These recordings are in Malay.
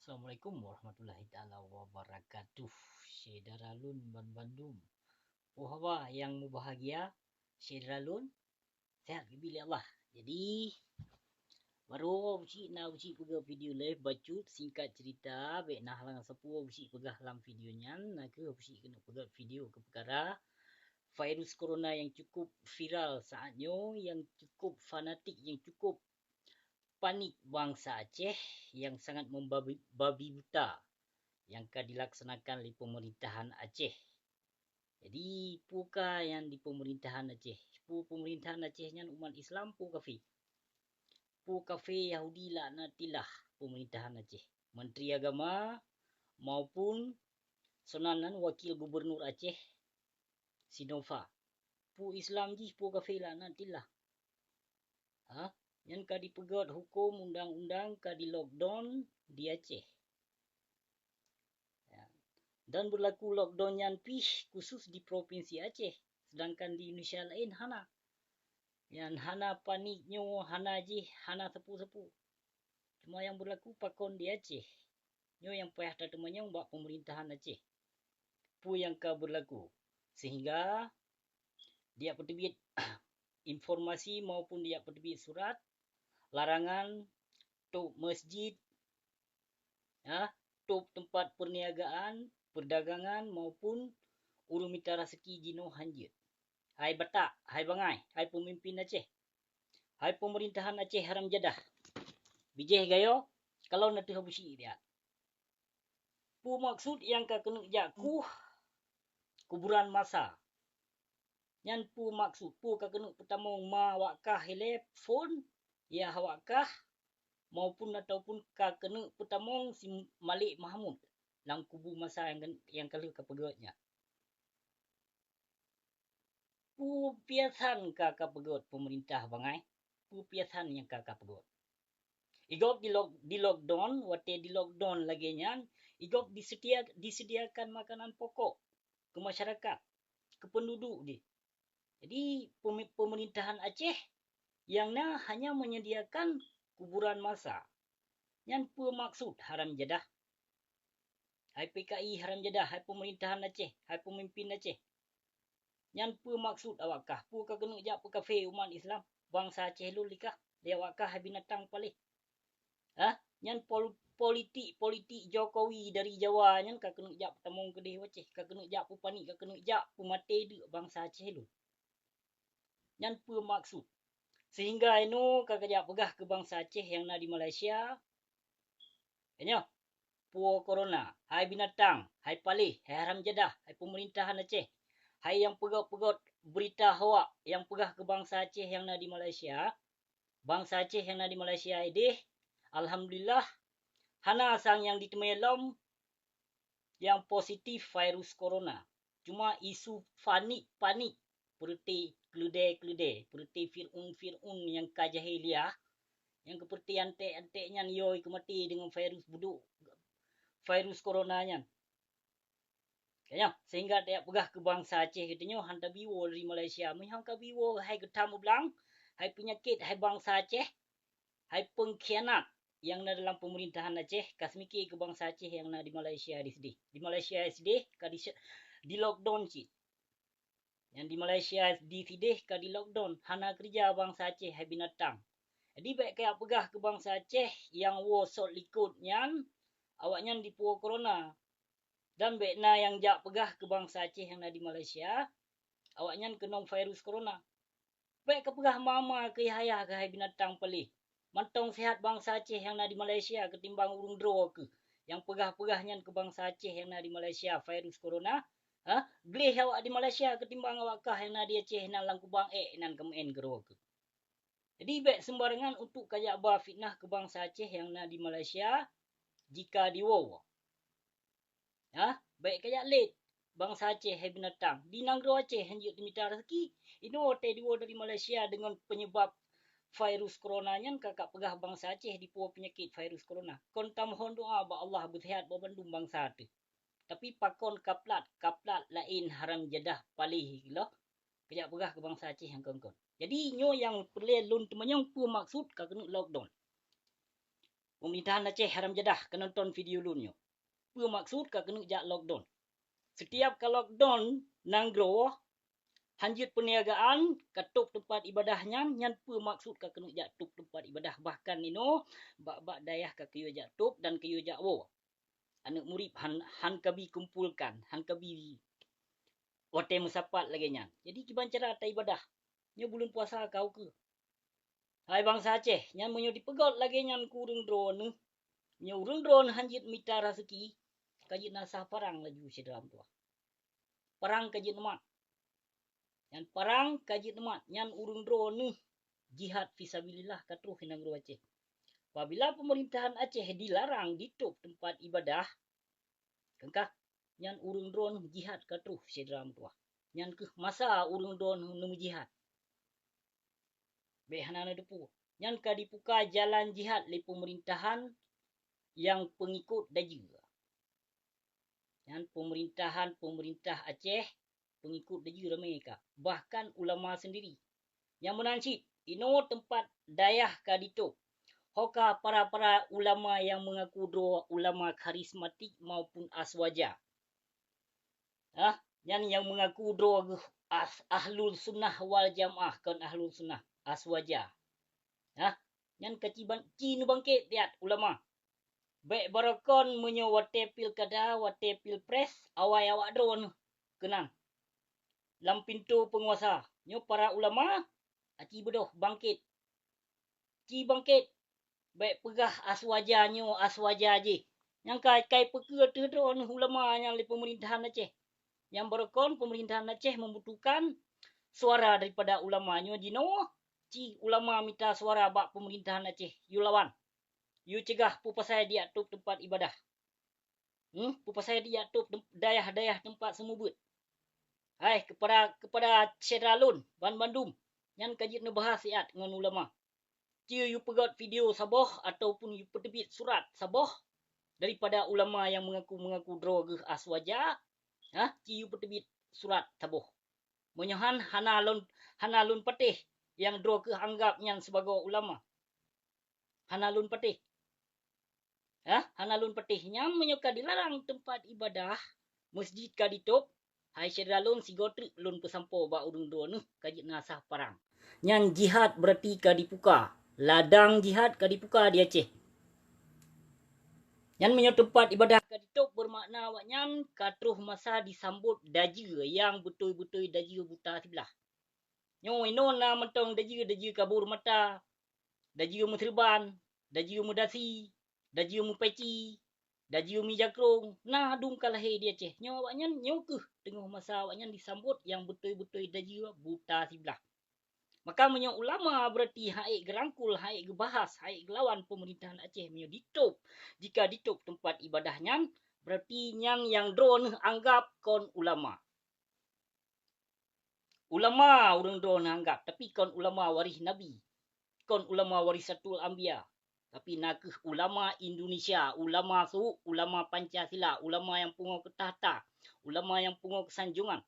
Assalamualaikum warahmatullahi taala wabarakatuh. Syederalun ban Bandung. Oh hawa yang mau bahagia, Syederalun sehat bila Allah. Jadi baru uci pegah video live bacut singkat cerita bek nah lang sapu uci pegah dalam videonya nak ke uci kena pegah video ke perkara virus corona yang cukup viral saatnya, yang cukup fanatik, yang cukup panik bangsa Aceh yang sangat membabi buta yang akan dilaksanakan oleh pemerintahan Aceh. Jadi, puka yang di pemerintahan Aceh. Pemerintahan Acehnya umat Islam, kafe. Kafe Yahudi laknatillah pemerintahan Aceh. Menteri Agama maupun sonanan wakil gubernur Aceh, Sinova. Islam ji, kafe laknatillah. Yang ka dipegat hukum undang-undang ka di lockdown di Aceh. Dan berlaku lockdown yang khusus di Provinsi Aceh. Sedangkan di Indonesia lain hana. Yang hana paniknya, hana sepu-sepu. Cuma yang berlaku pakon di Aceh. Nyo yang payah tetemanya mbak pemerintahan Aceh. Yang ka berlaku. Sehingga dia peterbit informasi maupun dia peterbit surat larangan tok masjid, tok tempat perniagaan, perdagangan maupun urung mita rezeki jino hanjit. Hai Batak, hai Bangai, hai pemimpin Aceh, hai pemerintahan Aceh Haram Jadah. Bijih gayo, kalau nanti habusi dia. Maksud yang ka kena jaku kuburan masa. Yang maksud ka kena pertama wakah telefon ya wakah maupun ataupun ka kena pertama si Malik Mahmud lang kubu masa yang kalau kepegatnya. Piasan ka pegot pemerintah Bangai, piasan yang ka pegot. Igop di lockdown, wate di lockdown lagi nya, igop disediakan makanan pokok ke masyarakat, ke penduduk di. Jadi pemerintahan Aceh yang hanya menyediakan kuburan masa. Yang maksud Haram Jadah. Hai PKI Haram Jadah, hai pemerintahan Aceh, hai pemimpin Aceh. Yang maksud awakah ka kena jak kafe umat Islam bangsa Aceh lu likah dia wakah binatang palih. Yang politik Jokowi dari Jawa nyan ka kena jak temong kedih Aceh, ka kena jak panik, ka kena jak mate de bangsa Aceh lu. Yang maksud sehingga ino kakajak pegah ke bangsa Aceh yang na di Malaysia. Enyo corona, hai binatang, hai palih, hai Haram Jadah, hai pemerintahan Aceh. Hai yang pegot-pegot berita hoak yang pegah ke bangsa Aceh yang na di Malaysia. Bangsa Aceh yang na di Malaysia ini, alhamdulillah, hana sang yang ditemelom yang positif virus corona. Cuma isu panik, seperti keledai, seperti Fir'un yang kajahiliah, yang seperti ante-antenya yoi kemati dengan virus buduk, virus coronanya. Sehingga dia pegah ke bangsa Aceh katanya hantar biwo dari Malaysia. Mihangka biwo hai getam belang, hai penyakit, hai bangsa Aceh, hai pengkhianat yang na dalam pemerintahan Aceh, kasmiki ke bangsa Aceh yang na di Malaysia di sini. Di Malaysia SD di lockdown sih. Yang di Malaysia di sini di lockdown, hana kerja bangsa Aceh hai binatang. Jadi baik kayak pegah ke bangsa Aceh yang wosot likutnya awaknya di pulau corona. Dan baik na yang jak pegah ke bangsa Aceh yang na di Malaysia, awaknya kena virus corona. Baik ke pegah mama ke ayah ke hai binatang pelih. Mantong sehat bangsa Aceh yang na di Malaysia ketimbang urung draw ke. Yang pegah-pegahnya ke bangsa Aceh yang na di Malaysia virus corona. Bleh awak di Malaysia ketimbang awak kah yang na di Aceh nan lang kubang nan kemen draw ke. Jadi baik sembarangan untuk kayak fitnah ke bangsa Aceh yang na di Malaysia jika diwow. Baik kayak late bangsa Aceh hai binatang. Di Nanggro Aceh hanjut dimita rezeki. Ino diwo dari Malaysia dengan penyebab virus coronanya kakak pegah bangsa Aceh di pulau penyakit virus corona. Konta mohon doa ba Allah bersehat ba bandung bangsa tu. Tapi pakon kaplat lain Haram Jadah palih loh. Kayak pegah ke bangsa Aceh yang kongkon. Jadi nyo yang perlu lun temenyong maksud ka kena lockdown. Pemerintahan Aceh haram jadah kena nonton video lunyo. Apa maksud ka kena jak lockdown. Setiap ka lockdown nanggro hanjut perniagaan katup tempat ibadahnya nyan apa maksud ka kena jak tup tempat ibadah bahkan nino bak dayah ka kiyo jak tup dan kiyo jak wo. Anak murid han kabi kumpulkan, han kabi wate musapat lagi nyan. Jadi kiban cara ta ibadah. Nyo bulan puasa kau ke. Hai bangsa Aceh, nyan menyo dipegot lagi nyan kurung drone. Nyo urung drone hanjit mita rezeki. Kajit nasah parang laju sedram tua. Parang kajit nemat. Nyan parang kajit nemat. Nyan urung drone jihad fisabilillah katruh hinang Aceh. Apabila pemerintahan Aceh dilarang ditutup tempat ibadah, kengkah nyan urung drone jihad katruh sedram tua. Nyan ke masa urung drone nemu jihad. Behanana depu. Nyan ka dibuka jalan jihad le pemerintahan yang pengikut daju. Nyan pemerintah Aceh pengikut daju ramai ka. Bahkan ulama sendiri. Yang menancit ino tempat dayah ka ditutup. Hoka para ulama yang mengaku dua ulama karismatik maupun aswaja. Nyan yang mengaku dua ahlul sunnah wal jamaah kan ahlul sunnah aswaja. Nyan kaciban cinu bangkit lihat ulama. Baik barakon menyo wate pilkada, wate pilpres, awak drone kenang. Lam pintu penguasa. Nyo para ulama aci bedoh bangkit. Ci bangkit. Baik pegah aswaja nyo aswaja je. Yang kai peke tu drone ulama yang le pemerintahan Aceh. Yang barakon pemerintahan Aceh membutuhkan suara daripada ulama nyo dino. Ci ulama minta suara bak pemerintahan Aceh. You lawan. You cegah pupasai dia tup tempat ibadah. Pupasai dia tup dayah-dayah tempat semubut. Hai kepada Syedalun Ban Bandung. Yang kajit nebahas siat dengan ulama. Ci you pegot video saboh ataupun you peterbit surat saboh daripada ulama yang mengaku droga aswaja. Ci you peterbit surat saboh. Menyohan hanalun patih yang droga anggapnya sebagai ulama. Hanalun patih. Hanalun patihnya menyoka dilarang tempat ibadah masjid ka ditutup. Hai Syedalun sigotri lun pesampo ba urung dua kajit nasah parang. Nyan jihad berarti ka dibuka. Ladang jihad ka dibuka di Aceh. Nyan menyo tempat ibadah ka ditutup bermakna awaknya katruh masa disambut daji yang betul-betul daji buta sebelah. Nyo ino na mentong daji kabur mata. Daji mutirban, daji mudasi, daji peci, daji jakrong. Nah dung kalahe dia Aceh. Nyo awaknya nyo ke tengah masa awaknya disambut yang betul-betul daji buta sebelah. Maka menyo ulama berarti haik gerangkul, haik gebahas, haik gelawan pemerintahan Aceh menyo ditutup. Jika ditutup tempat ibadahnya, berarti yang drone anggap kon ulama. Ulama urang drone anggap, tapi kon ulama waris Nabi. Kon ulama warisatul anbiya. Tapi nakeh ulama Indonesia, ulama suhu, ulama Pancasila, ulama yang pungo ke tahta, ulama yang pungo kesanjungan.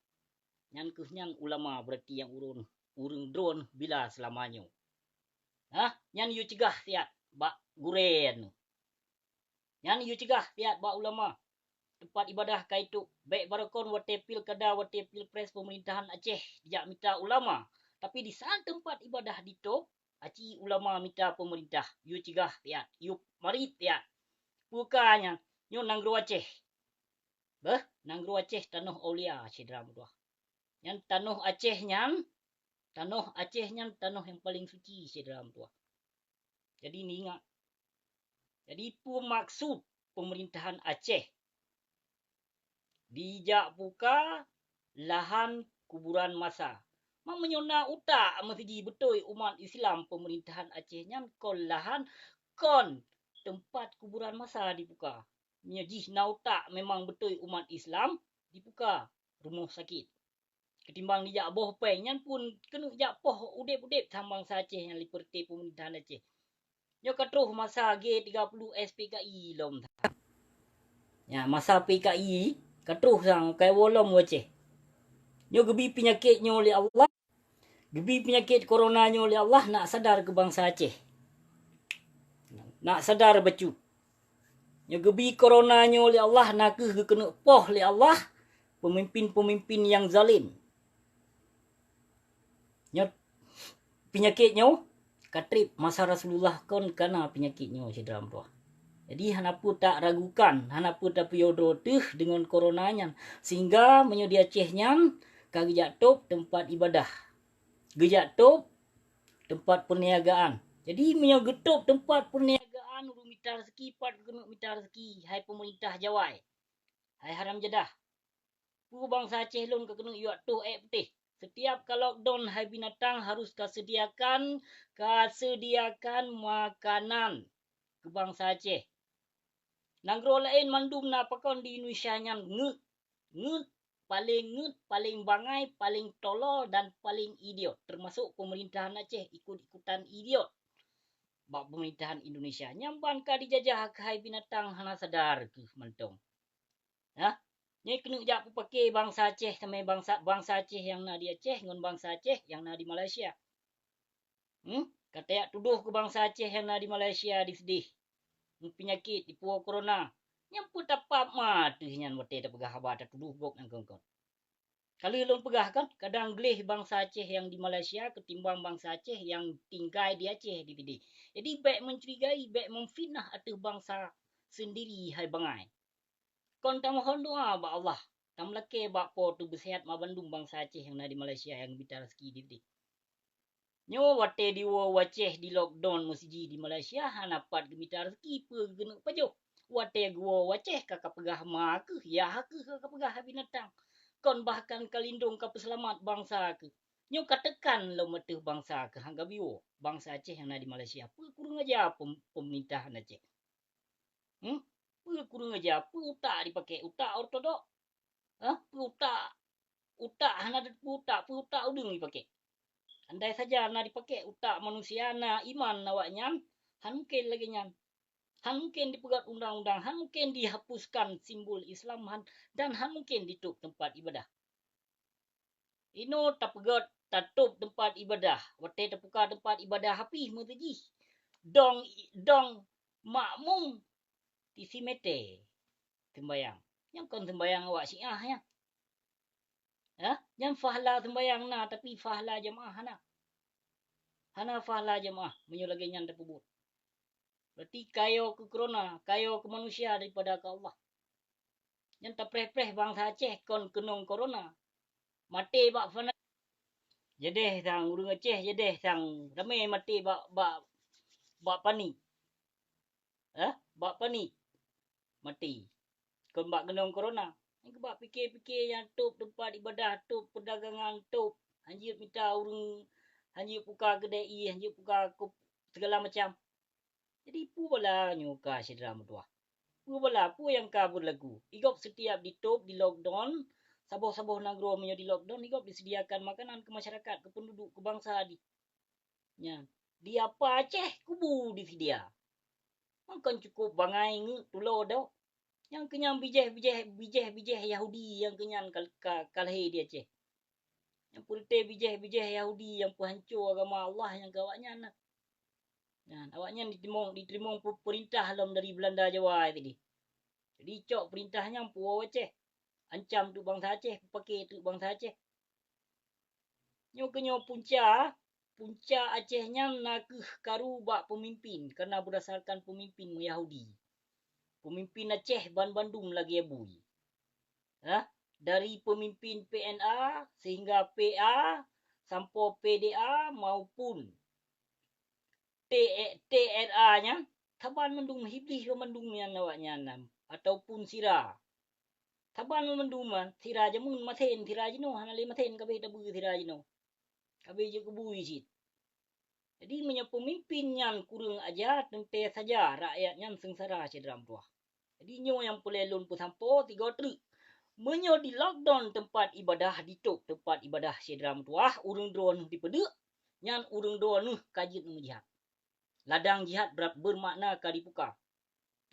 Nyan kehnyang ulama berarti yang urung drone bila selamanya. Nyan you cegah tiat bak guren. Nyan you cegah tiat bak ulama. Tempat ibadah kaitu baik barakon wate pilkada, wate pilpres pemerintahan Aceh dijak minta ulama. Tapi di saat tempat ibadah ditutup, aci ulama minta pemerintah. You cegah tiat, you mari tiat. Bukanya nyo nanggro Aceh. Nanggro Aceh tanah aulia Syedram tuah. Yang tanah Aceh nyan tanah yang paling suci dalam tua. Jadi ni ingat. Jadi maksud pemerintahan Aceh dijak buka lahan kuburan masa. Menyona utak mesti betul umat Islam pemerintahan Aceh nyan kon lahan kon tempat kuburan masa dibuka. Nyejih na utak memang betul umat Islam dibuka rumah sakit. Ketimbang dijak boh penyan pun kena jak poh udip-udip sambang Aceh yang liberti pemerintahan Aceh. Nyo katruh masa G30 SPKI lom. Ya masa PKI katruh sang kai wolom Aceh. Nyo gebi penyakit nyo oleh Allah. Gebi penyakit corona nyo oleh Allah nak sadar ke bangsa Aceh. Nak sadar becut. Nya gebi corona nyo oleh Allah nak ke kena poh oleh Allah pemimpin-pemimpin yang zalim. Nya penyakitnya katrip masa Rasulullah kon kana penyakitnya dalam tuah. Jadi hanapu tak ragukan, hanapu tak piyodo teh dengan coronanya sehingga menyedia cehnya kagi jatuh tempat ibadah. Gejatuh tempat perniagaan. Jadi menyegetup tempat perniagaan urung mita rezeki pat kena mita rezeki hai pemerintah Jawai. Hai haram jedah. Pu bangsa Aceh lon kena yuak tu putih. Setiap kalau lockdown hai binatang harus kasediakan makanan ke bangsa Aceh. Nanggro lain mandum na pakon di Indonesia nya ngut paling bangai, paling tolol dan paling idiot. Termasuk pemerintahan Aceh ikut-ikutan idiot. Bak pemerintahan Indonesia nyamban ka dijajah hai binatang hana sadar ke mentong. Ha? Nyai kena jak pakai bangsa Aceh sama bangsa Aceh yang na di Aceh ngon bangsa Aceh yang na di Malaysia. Kata ya tuduh ke bangsa Aceh yang na di Malaysia disedih. Penyakit di pulau corona. Yang pun dapat mati nyan wate da pegah ba ta tuduh gok nang kongkon. Kalau lon pegah kan kadang gelih bangsa Aceh yang di Malaysia ketimbang bangsa Aceh yang tinggal di Aceh di tadi. Jadi baik mencurigai, baik memfitnah atas bangsa sendiri hai bangai. Kon ta mohon doa ba Allah. Tam lake ba po tu bersehat ma bandung bangsa Aceh yang na di Malaysia yang bita rezeki di tadi. Nyo wate di Aceh di lockdown musiji di Malaysia hanapat gemita rezeki pe gena pajo. Wate gua Aceh kakak pegah ma ke ya ke kakak pegah binatang. Kon bahkan kalindung ka peselamat bangsa ke. Nyo katakan lo meteh bangsa ke hangga biwo bangsa Aceh yang na di Malaysia. Pe kurang aja pemerintahan Aceh. Pe kurang aja pe utak dipakai utak ortodok. Pe utak hana pe utak udung dipakai. Andai saja na dipakai utak manusia na iman awaknya, han mungkin lagi nyan. Han mungkin dipegat undang-undang, han mungkin dihapuskan simbol Islam dan han mungkin ditutup tempat ibadah. Ino tapegat tatup tempat ibadah, wate terbuka tempat ibadah hapi muteji. Dong makmum tisi mete sembayang. Yang kon sembayang awak Syiah ya. Yang fahla sembayang na tapi fahla jemaah na. Hana fahla jemaah menyulagi nyan terpubut. Berarti kayo ke corona, kayo ke manusia daripada ke Allah. Yang terpreh-preh bangsa Aceh kon kenong corona. Mati bak fana. Jedeh sang urung Aceh, jedeh sang ramai mati bak pani. Bak pani. Mati. Kon bak kenong corona. Yang bak fikir-fikir yang tup tempat ibadah, tup perdagangan, tup hanjir minta urung hanjir buka kedai, hanjir buka segala macam. Jadi pu bala nyuka sidra mutuah. Pu bala pu yang kabur lagu. Igop setiap ditutup di lockdown, saboh-saboh nagro menjadi lockdown, igop disediakan makanan ke masyarakat, ke penduduk, ke bangsa di. Ya. Di apa Aceh kubu disedia. Makan cukup bangai tulo dah. Yang kenyang bijeh Yahudi yang kenyang kalhe di Aceh. Yang purte bijeh Yahudi yang penghancur agama Allah yang kawaknya nak. Nah, awaknya diterima perintah dalam dari Belanda Jawa tadi. Jadi cok perintahnya puau Aceh. Ancam tu bangsa Aceh, pakai tu bangsa Aceh. Nyo punca Acehnya nak karu bak pemimpin karena berdasarkan pemimpin Yahudi. Pemimpin Aceh Bandung lagi abui. Dari pemimpin PNA sehingga PA sampai PDA maupun TRA-nya taban mendung hiblis ke mendung yang awaknya nam ataupun sira. Taban menduman sira jamun maten sira jino hanale maten kabeh tabu sira jino. Kabeh je kebui sit. Jadi punya pemimpin yang kurang ajar tente saja rakyatnya sengsara cedram tuah. Jadi nyo yang pelelun pu sampo 3 tri. Menyo di lockdown tempat ibadah ditutup tempat ibadah cedram tuah urung drone dipedek nyan urung drone kajit menjihad. Ladang jihad bermakna kadipuka.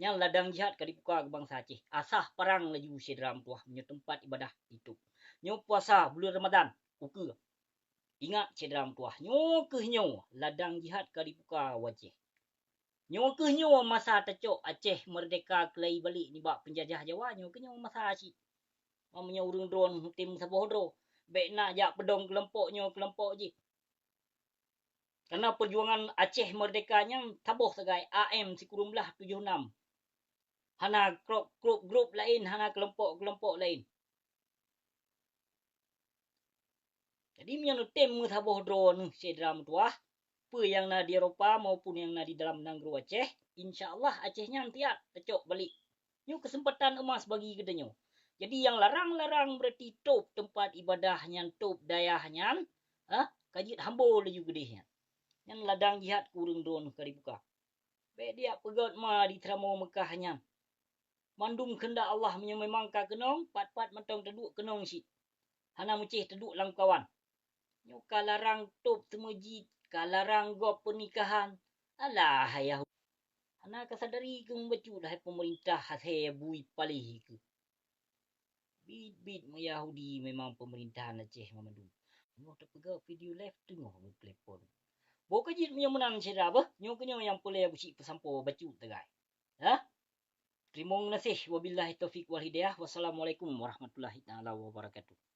Yang ladang jihad kadipuka ke bangsa Aceh. Asah perang laju sedram tuah menyo tempat ibadah itu. Nyo puasa bulan Ramadan. Uke. Ingat sedram tuah. Nyo ke nyo ladang jihad kadipuka wajeh. Nyo ke nyo masa tecok Aceh merdeka kelai balik ni bak penjajah Jawa nyo ke nyo masa si. Mamanya urung drone tim sabohdro. Baik nak jak pedong kelompok nyo kelompok je. Karena perjuangan Aceh merdekanya taboh segai AM Sikurung Belah 76. Hana grup lain, hana kelompok-kelompok lain. Jadi mian tim taboh drone sedram tuah. Apa yang na di Eropah maupun yang na di dalam negeri Aceh, insya-Allah Acehnya tiap tecok balik. Nyu kesempatan emas bagi kedenyo. Jadi yang larang-larang berarti top tempat ibadahnya, top dayahnya, kajit hambo laju gedehnya. Yang ladang jihad kurung don kali buka. Baik dia pegot ma di teramo Mekahnya. Mandum kehendak Allah memang ka kenong, pat-pat mentong teduk kenong si. Hana mucih teduk lang kawan. Nyu kalarang top temuji, kalarang gop pernikahan. Alah hayah. Hana kasadari ke membacu dah pemerintah hasaya bui palih ke. Bit-bit Yahudi memang pemerintahan Aceh memandum. Nyu tak pegang video live tengok telefon. Boka jit yang menang cerita apa? Nyu kenyo yang boleh busi pesampo bacu tegai. Terima kasih wabillahi taufik wal hidayah. Wassalamualaikum warahmatullahi taala wabarakatuh.